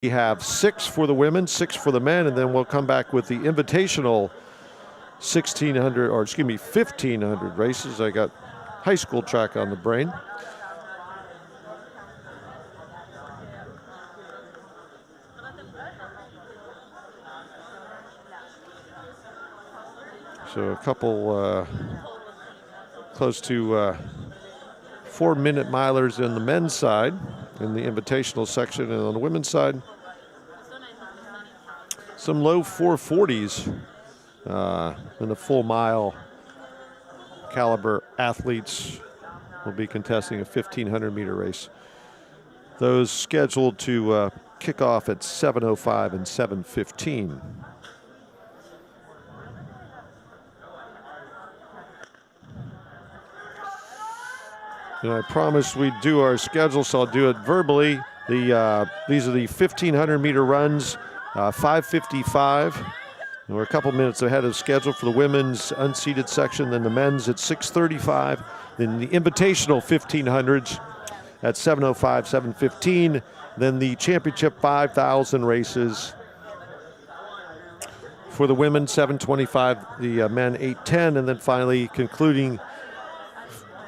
We have 6 for the women, 6 for the men, and then we'll come back with the invitational 1,500 races. I got high school track on the brain. So a couple close to 4-minute milers in the men's side in the invitational section, and on the women's side, some low 440s in the full mile caliber athletes will be contesting a 1,500 meter race. Those scheduled to kick off at 7:05 and 7:15. And I promised we'd do our schedule, so I'll do it verbally. These are the 1,500 meter runs, 5:55. And we're a couple minutes ahead of schedule for the women's unseated section, then the men's at 6:35, then the invitational 1,500s at 7:05, 7:15, then the championship 5,000 races for the women, 7:25, the men 8:10, and then finally concluding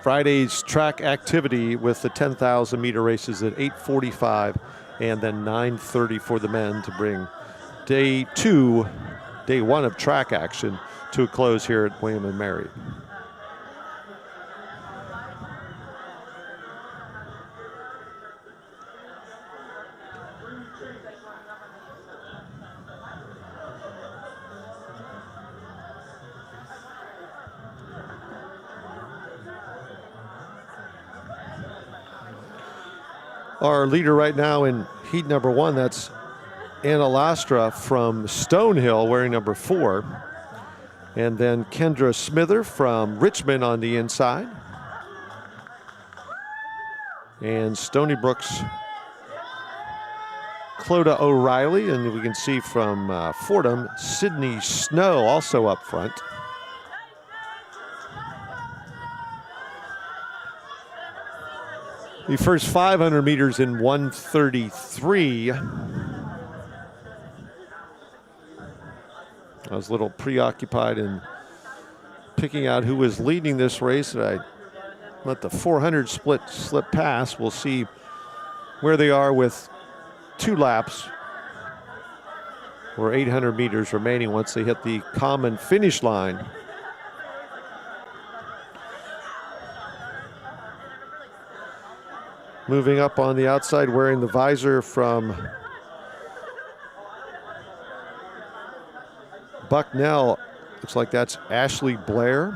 Friday's track activity with the 10,000 meter races at 8:45 and then 9:30 for the men to bring day one of track action to a close here at William & Mary. Our leader right now in heat number 1, that's Anna Lastra from Stonehill wearing number 4. And then Kendra Smither from Richmond on the inside. And Stony Brook's Clodagh O'Reilly, and we can see from Fordham, Sydney Snow also up front. The first 500 meters in 1:33. I was a little preoccupied in picking out who was leading this race. I let the 400 slip past. We'll see where they are with 2 laps or 800 meters remaining once they hit the common finish line. Moving up on the outside, wearing the visor from Bucknell. Looks like that's Ashley Blair.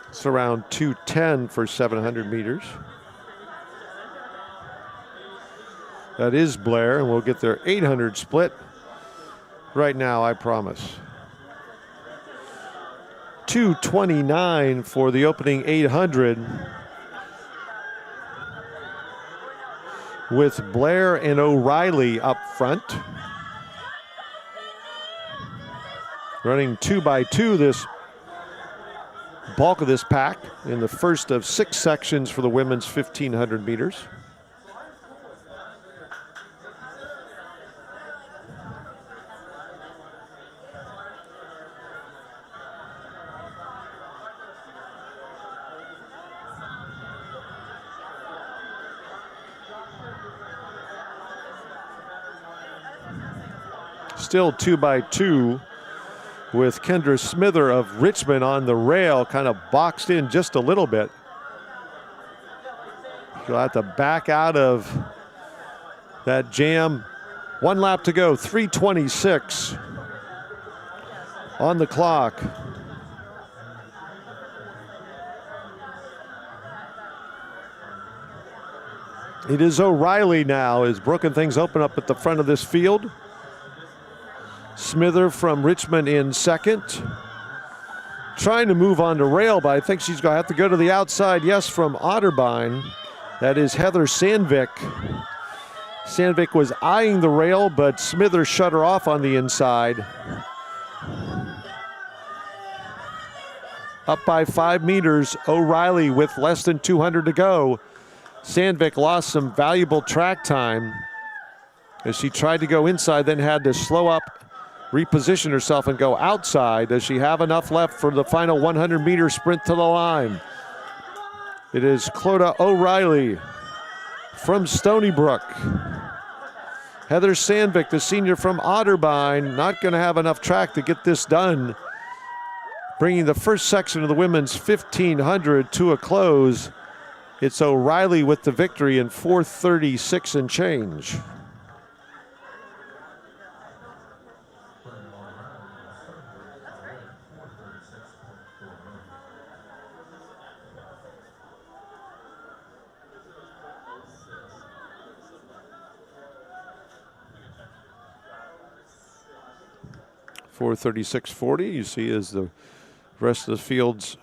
It's around 2:10 for 700 meters. That is Blair, and we'll get their 800 split right now, I promise. 2:29 for the opening 800, with Blair and O'Reilly up front. Running 2 by 2 this bulk of this pack in the first of 6 sections for the women's 1,500 meters. Still 2 by 2 with Kendra Smither of Richmond on the rail, kind of boxed in just a little bit. She'll have to back out of that jam. 1 lap to go, 3:26 on the clock. It is O'Reilly now, has broken things open up at the front of this field. Smither from Richmond in second. Trying to move on to rail, but I think she's going to have to go to the outside. Yes, from Otterbein. That is Heather Sandvik. Sandvik was eyeing the rail, but Smither shut her off on the inside. Up by 5 meters, O'Reilly with less than 200 to go. Sandvik lost some valuable track time as she tried to go inside, then had to slow up, reposition herself, and go outside. Does she have enough left for the final 100-meter sprint to the line? It is Clodagh O'Reilly from Stony Brook. Heather Sandvik, the senior from Otterbein, not going to have enough track to get this done, bringing the first section of the women's 1500 to a close. It's O'Reilly with the victory in 4:36 and change. .436.40, you see, as the rest of the field's